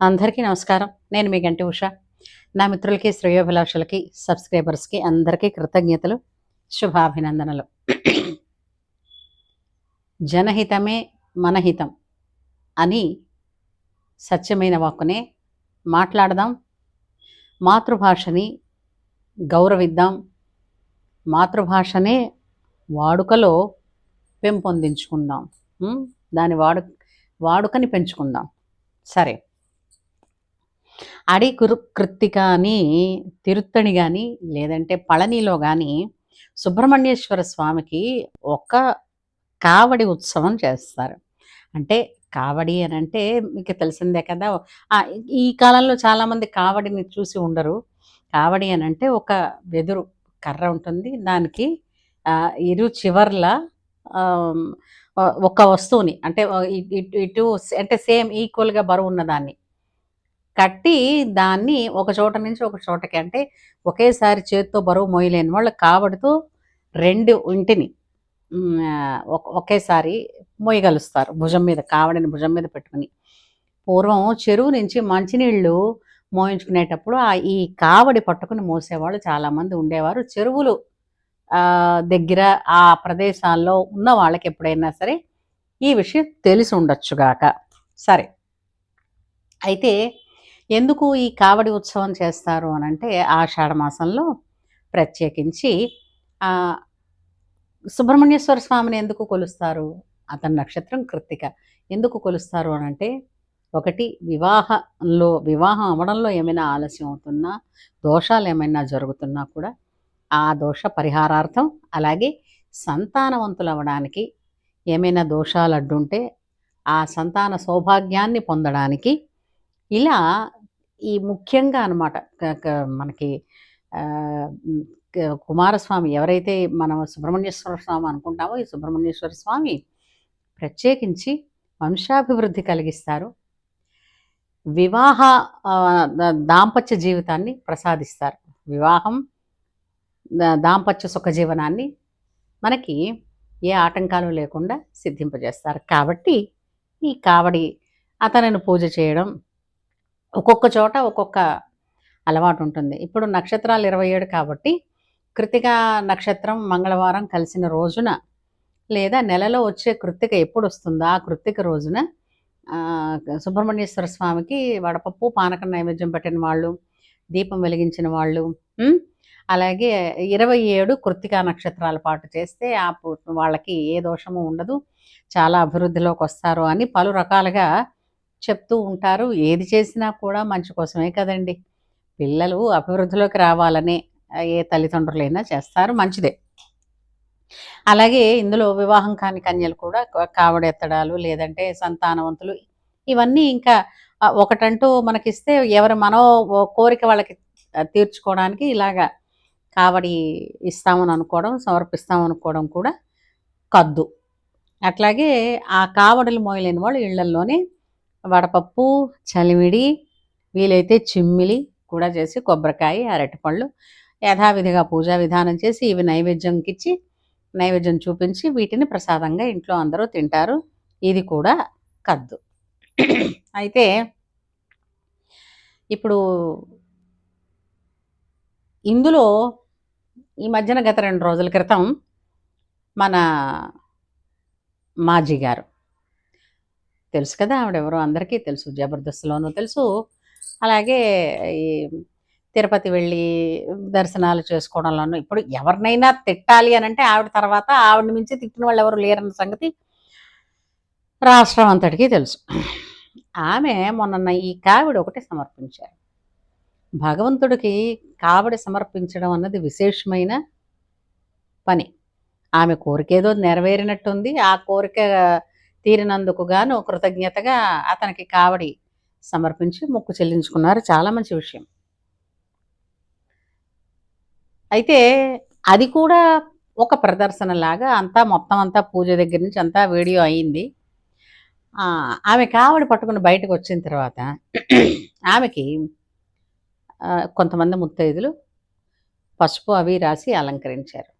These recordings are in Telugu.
అందరికీ నమస్కారం. నేను మీ గంటి ఉష. నా మిత్రులకి, శ్రేయోభిలాషులకి, సబ్స్క్రైబర్స్‌కి అందరికీ కృతజ్ఞతలు, శుభాభినందనలు. జనహితమే మనహితం అని సత్యమైన వాక్కునే మాట్లాడదాం. మాతృభాషని గౌరవిద్దాం. మాతృభాషనే వాడుకలో పెంపొందించుకుందాం. దాని వాడుకని పెంచుకుందాం. సరే. కృత్తిక అని తిరుత్తణి కానీ లేదంటే పళనిలో కానీ సుబ్రహ్మణ్యేశ్వర స్వామికి ఒక కావడి ఉత్సవం చేస్తారు. అంటే కావడి అని అంటే మీకు తెలిసిందే కదా. ఈ కాలంలో చాలామంది కావడిని చూసి ఉండరు. కావడి అని అంటే ఒక వెదురు కర్ర ఉంటుంది. దానికి ఇరు చివర్ల ఒక వస్తువుని అంటే ఇటు అంటే సేమ్ ఈక్వల్గా బరువు ఉన్నదాన్ని కట్టి దాన్ని ఒక చోట నుంచి ఒక చోటకి అంటే ఒకేసారి చేత్తో బరువు మోయలేని వాళ్ళు కావడితో 2 ఇంటిని ఒకేసారి మోయగలుస్తారు. భుజం మీద కావడిని భుజం మీద పెట్టుకుని. పూర్వం చెరువు నుంచి మంచినీళ్ళు మోయించుకునేటప్పుడు ఈ కావడి పట్టుకుని మోసేవాళ్ళు చాలామంది ఉండేవారు. చెరువులు దగ్గర ఆ ప్రదేశాల్లో ఉన్న వాళ్ళకి ఎప్పుడైనా సరే ఈ విషయం తెలిసి ఉండొచ్చుగాక. సరే. అయితే ఎందుకు ఈ కావడి ఉత్సవం చేస్తారు అని అంటే ఆషాఢ మాసంలో ప్రత్యేకించి సుబ్రహ్మణ్యేశ్వర స్వామిని ఎందుకు కొలుస్తారు? అతని నక్షత్రం కృత్తిక. ఎందుకు కొలుస్తారు అని అంటే ఒకటి వివాహం అవ్వడంలో ఏమైనా ఆలస్యం అవుతున్నా, దోషాలు ఏమైనా జరుగుతున్నా కూడా ఆ దోష పరిహారార్థం, అలాగే సంతానవంతులు అవ్వడానికి ఏమైనా దోషాలు అడ్డుంటే ఆ సంతాన సౌభాగ్యాన్ని పొందడానికి ఇలా ఈ ముఖ్యంగా అనమాట మనకి కుమారస్వామి ఎవరైతే మనం సుబ్రహ్మణ్యేశ్వర స్వామి అనుకుంటామో ఈ సుబ్రహ్మణ్యేశ్వర స్వామి ప్రత్యేకించి వంశాభివృద్ధి కలిగిస్తారు. వివాహ దాంపత్య జీవితాన్ని ప్రసాదిస్తారు. వివాహం దాంపత్య సుఖజీవనాన్ని మనకి ఏ ఆటంకాలు లేకుండా సిద్ధింపజేస్తారు. కాబట్టి ఈ కావడి అతనిని పూజ చేయడం ఒక్కొక్క చోట ఒక్కొక్క అలవాటు ఉంటుంది. ఇప్పుడు నక్షత్రాలు 27 కాబట్టి కృత్తిక నక్షత్రం మంగళవారం కలిసిన రోజున లేదా నెలలో వచ్చే కృత్తిక ఎప్పుడు వస్తుందో ఆ కృత్తిక రోజున సుబ్రహ్మణ్యేశ్వర స్వామికి వడపప్పు పానకం నైవేద్యం పెట్టిన వాళ్ళు, దీపం వెలిగించిన వాళ్ళు, అలాగే 27 కృత్తికా నక్షత్రాల పాటు చేస్తే వాళ్ళకి ఏ దోషము ఉండదు, చాలా అభివృద్ధిలోకి వస్తారు అని పలు రకాలుగా చెప్తూ ఉంటారు. ఏది చేసినా కూడా మంచి కోసమే కదండి. పిల్లలు అభివృద్ధిలోకి రావాలనే ఏ తల్లిదండ్రులైనా చేస్తారు, మంచిదే. అలాగే ఇందులో వివాహం కాని కన్యలు కూడా కావడెత్తడాలు లేదంటే సంతానవంతులు ఇవన్నీ ఇంకా ఒకటంటూ మనకిస్తే ఎవరి కోరిక వాళ్ళకి తీర్చుకోవడానికి ఇలాగా కావడి ఇస్తామని అనుకోవడం, సమర్పిస్తామనుకోవడం కూడా కద్దు. అట్లాగే ఆ కావడులు మోయలేని వాళ్ళు ఇళ్లల్లోనే వడపప్పు, చలిమిడి, వీలైతే చిమ్మిలి కూడా చేసి కొబ్బరికాయ, అరటిపళ్ళు యథావిధిగా పూజా విధానం చేసి ఇవి నైవేద్యంకిచ్చి నైవేద్యం చూపించి వీటిని ప్రసాదంగా ఇంట్లో అందరూ తింటారు. ఇది కూడా కద్దు. అయితే ఇప్పుడు ఇందులో ఈ మధ్యన గత 2 రోజుల క్రితం మన మాజీ గారు తెలుసు కదా, ఆవిడెవరో అందరికీ తెలుసు, జబర్దస్త్లోనూ తెలుసు. అలాగే ఈ తిరుపతి వెళ్ళి దర్శనాలు చేసుకోవడంలోనూ ఇప్పుడు ఎవరినైనా తిట్టాలి అని అంటే ఆవిడ తర్వాత ఆవిడని మించి తిట్టిన వాళ్ళు ఎవరు లేరన్న సంగతి రాష్ట్రం అంతటికీ తెలుసు. ఆమె మొన్న ఈ కావిడి ఒకటి సమర్పించారు. భగవంతుడికి కావిడి సమర్పించడం అన్నది విశేషమైన పని. ఆమె కోరికేదో నెరవేరినట్టుంది. ఆ కోరిక తీరినందుకు గాను కృతజ్ఞతగా అతనికి కావడి సమర్పించి మొక్కు చెల్లించుకున్నారు. చాలా మంచి విషయం. అయితే అది కూడా ఒక ప్రదర్శనలాగా మొత్తం అంతా పూజ దగ్గర నుంచి అంతా వీడియో అయింది. ఆమె కావడి పట్టుకుని బయటకు వచ్చిన తర్వాత ఆమెకి కొంతమంది ముత్తైదులు పసుపు అవి రాసి అలంకరించారు.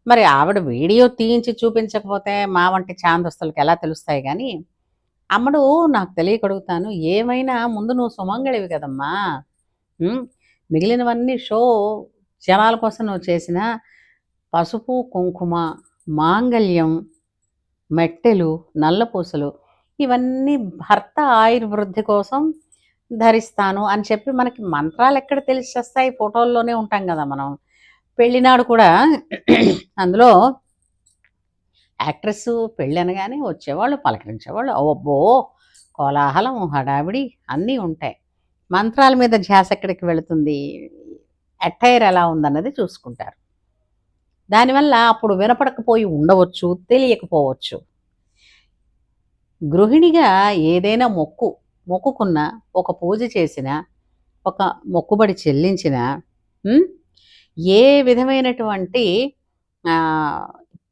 మరి ఆవిడ వీడియో తీయించి చూపించకపోతే మా వంటి ఛాందస్తులకు ఎలా తెలుస్తాయి? కానీ అమ్మడు నాకు తెలియక అడుగుతాను, ఏమైనా ముందు నువ్వు సుమంగళివి కదమ్మా! హ్మ్. మిగిలినవన్నీ జనాల కోసం నువ్వు చేసిన పసుపు, కుంకుమ, మాంగల్యం, మెట్టెలు, నల్లపూసలు ఇవన్నీ భర్త ఆయుర్వృద్ధి కోసం ధరిస్తాను అని చెప్పి మనకి మంత్రాలెక్కడ తెలిసొస్తాయి? ఫోటోల్లోనే ఉంటాం గదా మనం. పెళ్ళినాడు కూడా అందులో యాక్ట్రెస్ పెళ్ళనగానే వచ్చేవాళ్ళు, పలకరించేవాళ్ళు. అబ్బో! కోలాహలం, హడావిడి అన్నీ ఉంటాయి. మంత్రాల మీద ధ్యాస ఎక్కడికి వెళుతుంది? అట్టైర్ ఎలా ఉందన్నది చూసుకుంటారు. దానివల్ల అప్పుడు వినపడకపోయి ఉండవచ్చు, తెలియకపోవచ్చు. గృహిణిగా ఏదైనా మొక్కుకున్నా, ఒక పూజ చేసినా, ఒక మొక్కుబడి చెల్లించినా, హ్మ్, ఏ విధమైనటువంటి ఆహ్,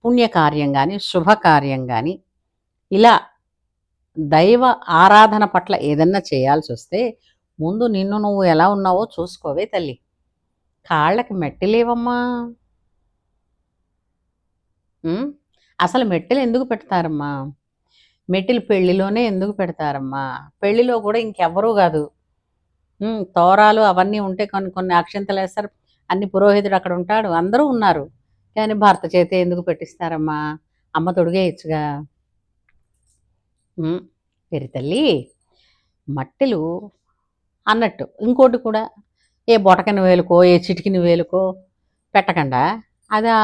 పుణ్యకార్యం గాని, శుభకార్యం గాని, ఇలా దైవ ఆరాధన పట్ల ఏదన్నా చేయాల్సొస్తే, ముందు నిన్ను నువ్వు ఎలా ఉన్నావో చూసుకోవే తల్లి. కాళ్ళకి మెట్టెలేవమ్మా! హ్మ్. అసలు మెట్టెలెందుకు పెడతారమ్మా? మెట్టెలు పెళ్లిలోనే ఎందుకు పెడతారమ్మా? పెళ్లిలో గూడా ఇంకెవ్వరూ గాదు. తోరాలు అవన్నీ ఉంటే కొన్ని కొన్ని అక్షింతలేస్తారు. అన్ని పురోహితుడు అక్కడుంటాడు. అందరూ ఉన్నారు. కానీ భర్త చేతే ఎందుకు పెట్టిస్తారమ్మా? అమ్మ తొడిగేయొచ్చుగా. హ్మ్. పెరి తల్లి మట్టెలు అన్నట్టు ఇంకోటి కూడా ఏ బొటకన వేలుకో, ఏ చిటికిన వేలుకో పెట్టకండా అదా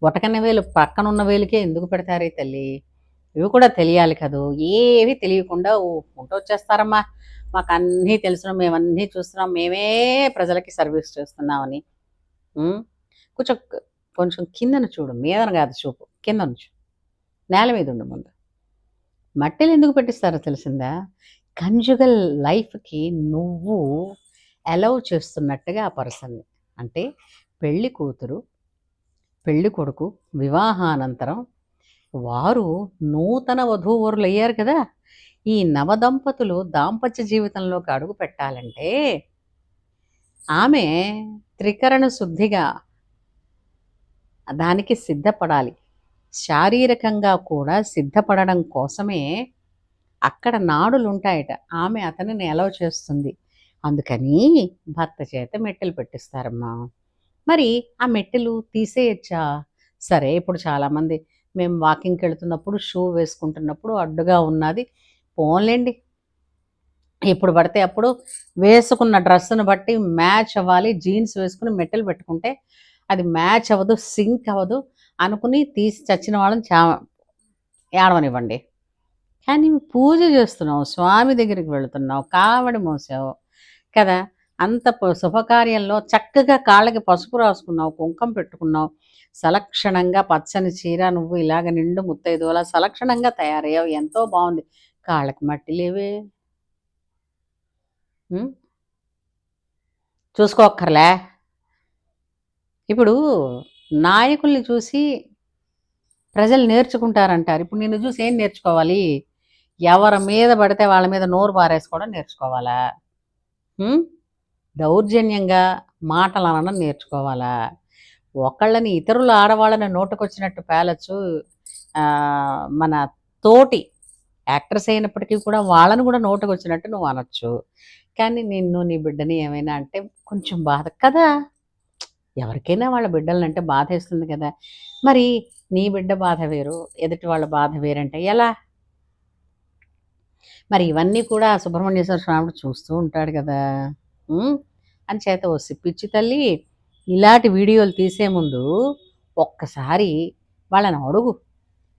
బొటకన వేలు పక్కనున్న వేలుకే ఎందుకు పెడతారే తల్లి? ఇవి కూడా తెలియాలి కదూ! ఏవి తెలియకుండా ఊరుకుంటూ వచ్చేస్తారమ్మా. మాకన్నీ తెలుసును, మేమన్నీ చూస్తున్నాం, మేమే ప్రజలకి సర్వీస్ చేస్తున్నామని. హ్మ్. కొంచెం కొంచెం కిందన చూడు. మీదన గాదు చూపు. కిందనుంచు. నేల మీదుండు ముందు. మట్టెలెందుకు పెట్టిస్తారో తెలిసిందా? కంజుగల్ లైఫ్‌కి నువ్వు అలౌ చేస్తున్నట్టుగా ఆ పర్సన్‌ని. అంటే పెళ్లి కూతురు, పెళ్లి కొడుకు వివాహానంతరం వారు నూతన వధూవరులయ్యారు కదా! ఈ నవదంపతులు దాంపత్య జీవితంలోకి అడుగు పెట్టాలంటే, ఆమె త్రికరణ శుద్ధిగా దానికి సిద్ధపడాలి. శారీరకంగా కూడా సిద్ధపడడం కోసమే అక్కడ నాడులుంటాయట. ఆమె అతనిని అలౌ చేస్తుంది. అందుకని భర్త చేత మెట్టెలు పెట్టిస్తారమ్మా. మరి ఆ మెట్టెలు తీసేయొచ్చా? సరే ఇప్పుడు చాలామంది మేము వాకింగ్‌కెళ్తున్నప్పుడు షూ వేసుకుంటున్నప్పుడు అడ్డుగా ఉన్నది. పోన్లెండి. ఎప్పుడు పడితే అప్పుడు వేసుకున్న డ్రెస్‌ని బట్టి మ్యాచ్ అవ్వాలి. జీన్స్ వేసుకొని మెట్టెలు పెట్టుకుంటే అది మ్యాచ్ అవ్వదు, సింక్ అవ్వదు అనుకుని తీసి చచ్చిన వాళ్ళని ఏడవనివ్వండి. కానీ పూజ చేస్తున్నావు, స్వామి దగ్గరికి వెళుతున్నావు, కావడి మోసావు కదా! అంత శుభకార్యంలో చక్కగా కాళ్ళకి పసుపు రాసుకున్నావు, కుంకం పెట్టుకున్నావు, సలక్షణంగా పచ్చని చీర నువ్వు ఇలాగ నిండు ముత్తైదువలా సలక్షణంగా తయారయ్యావు. ఎంతో బావుంది. కాళ్ళకి మట్టి లేవే. హ్మ్. చూసుకోక్కర్లే. ఇప్పుడు నాయకుల్ని చూసి ప్రజలు నేర్చుకుంటారంటారు. ఇప్పుడు నిన్ను చూసి ఏం నేర్చుకోవాలి? ఎవరి మీద పడితే వాళ్ళ మీద నోరు పారేసుకోవడం నేర్చుకోవాలా? హ్మ్. దౌర్జన్యంగా మాటలనడం నేర్చుకోవాలా? ఒకళ్ళని ఇతరుల ఆడవాళ్ళని నోటికొచ్చినట్టు పేలొచ్చు. మన తోటి యాక్ట్రెస్ అయినప్పటికీ కూడా వాళ్ళని కూడా నోటికొచ్చినట్టు నువ్వు అనొచ్చు. కానీ నిన్ను, నీ బిడ్డని ఏమైనా అంటే కొంచెం బాధ కదా! ఎవరికైనా వాళ్ళ బిడ్డలనంటే బాధేస్తుంది కదా! మరి నీ బిడ్డ బాధ వేరు, ఎదుటి వాళ్ళ బాధ వేరంటే ఎలా? మరి ఇవన్నీ కూడా సుబ్రహ్మణ్యేశ్వర స్వామి చూస్తూ ఉంటాడు కదా! హ్మ్. అంచేత ఓసి పిచ్చి తల్లి, ఇలాంటి వీడియోలు తీసే ముందు ఒక్కసారి వాళ్ళని అడుగు.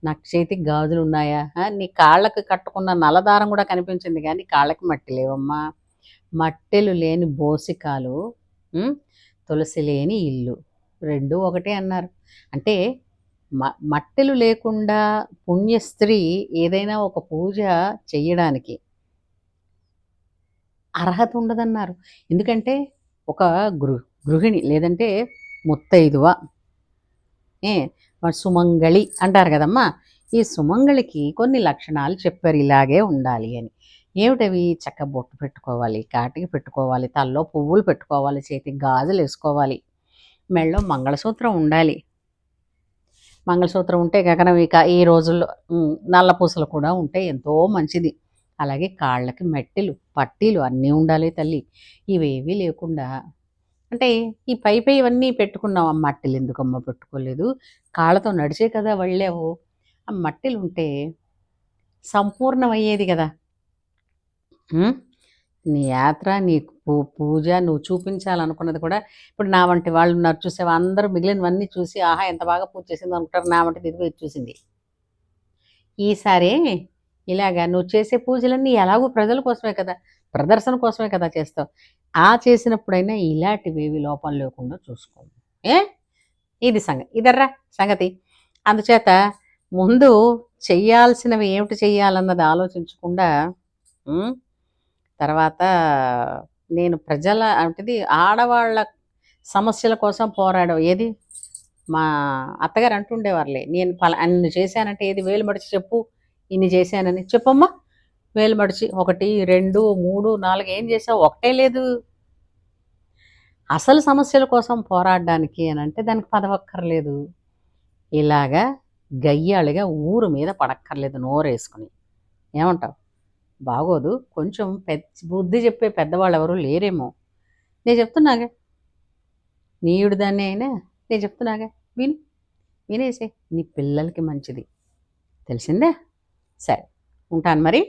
నాకు చేతికి గాజులున్నాయా? నీ కాళ్ళకి కట్టుకున్న నల్లదారం గూడా కనిపించింది గానీ, కాళ్ళకి మట్టి లేవమ్మా. మట్టెలు లేని బోసికాలు, హ్మ్. తులసి లేని ఇల్లు. 2 ఒకటే అన్నారు. అంటే మట్టెలు లేకుండా పుణ్యస్త్రీ ఏదైనా ఒక పూజ చెయ్యడానికి అర్హత ఉండదన్నారు. ఎందుకంటే ఒక గృహిణి లేదంటే ముత్తైదువ ఏ సుమంగళి అంటారు కదమ్మా! ఈ సుమంగళికి కొన్ని లక్షణాలు చెప్పారు ఇలాగే ఉండాలి అని. ఏమిటవి? బొట్టు పెట్టుకోవాలి, కాటికి పెట్టుకోవాలి, తలలో పువ్వులు పెట్టుకోవాలి, చేతికి గాజులేసుకోవాలి, మెడలో మంగళసూత్రం ఉండాలి. మంగళసూత్రం ఉంటే గగనం ఇక ఈ రోజుల్లో నల్ల పూసలు కూడా ఉంటే ఎంతో మంచిది. అలాగే కాళ్ళకి మెట్టెలు, పట్టీలు అన్నీ ఉండాలి తల్లి. ఇవేవీ లేకుండా అంటే ఈ ఇవన్నీ పెట్టుకున్నాం. ఆ మట్టెలెందుకమ్మా పెట్టుకోలేదు? కాళ్ళతో నడిచే కదా వెళ్ళావు. ఆ మట్టెలుంటే సంపూర్ణమయ్యేది గదా! హ్మ్. నీ యాత్ర, నీ పూజ నువ్వు చూపించాలనుకున్నది కూడా ఇప్పుడు నా వంటి వాళ్ళున్నారు చూసావా? అందరూ మిగిలినవన్నీ చూసి ఆహా! ఎంత బాగా పూజ చేసిందనుకుంటారు. నా వంటిది ఇదిగో ఇది చూసింది. ఈసారి ఇలాగ నువ్వు చేసే పూజలన్నీ ఎలాగో ప్రజల కోసమే కదా! ప్రదర్శన కోసమే కదా చేస్తావు. ఆ చేసినప్పుడైనా ఇలాంటివేవి లోపం లేకుండా చూసుకో. ఏ? ఇదర్రా సంగతి. అందుచేత ముందు చెయ్యాల్సినవి ఏమిటి చెయ్యాలన్నది ఆలోచించకుండా హ్మ్. తర్వాత నేను ప్రజల అంటేది ఆడవాళ్ళ సమస్యల కోసం పోరాడావు. ఏది మా అత్తగారు అంటుండేవారులే. నేను అన్ని చేశానంటే ఏది వేలు మడిచి చెప్పు. ఇన్ని చేశానని. చెప్పమ్మా. వేలు మడిచి 1, 2, 3, 4 ఏం చేసావు? ఒకటే లేదు. అసలు సమస్యల కోసం పోరాడడానికి అనంటే దానికి పదవక్కర్లేదు. ఇలాగా గయ్యాళిగా ఊరు మీద పడక్కర్లేదు నోరేసుకొని. ఏమంటావు? బాగోదు. కొంచెం బుద్ధి చెప్పే పెద్దవాళ్ళెవరు లేరేమో. నేను చెప్తున్నాగా. నీయుడు దాన్నే అయినా నేను చెప్తున్నాగా. విను. వినేసేయి. నీ పిల్లలకి మంచిది. తెలిసిందా? సరే. ఉంటాను మరి.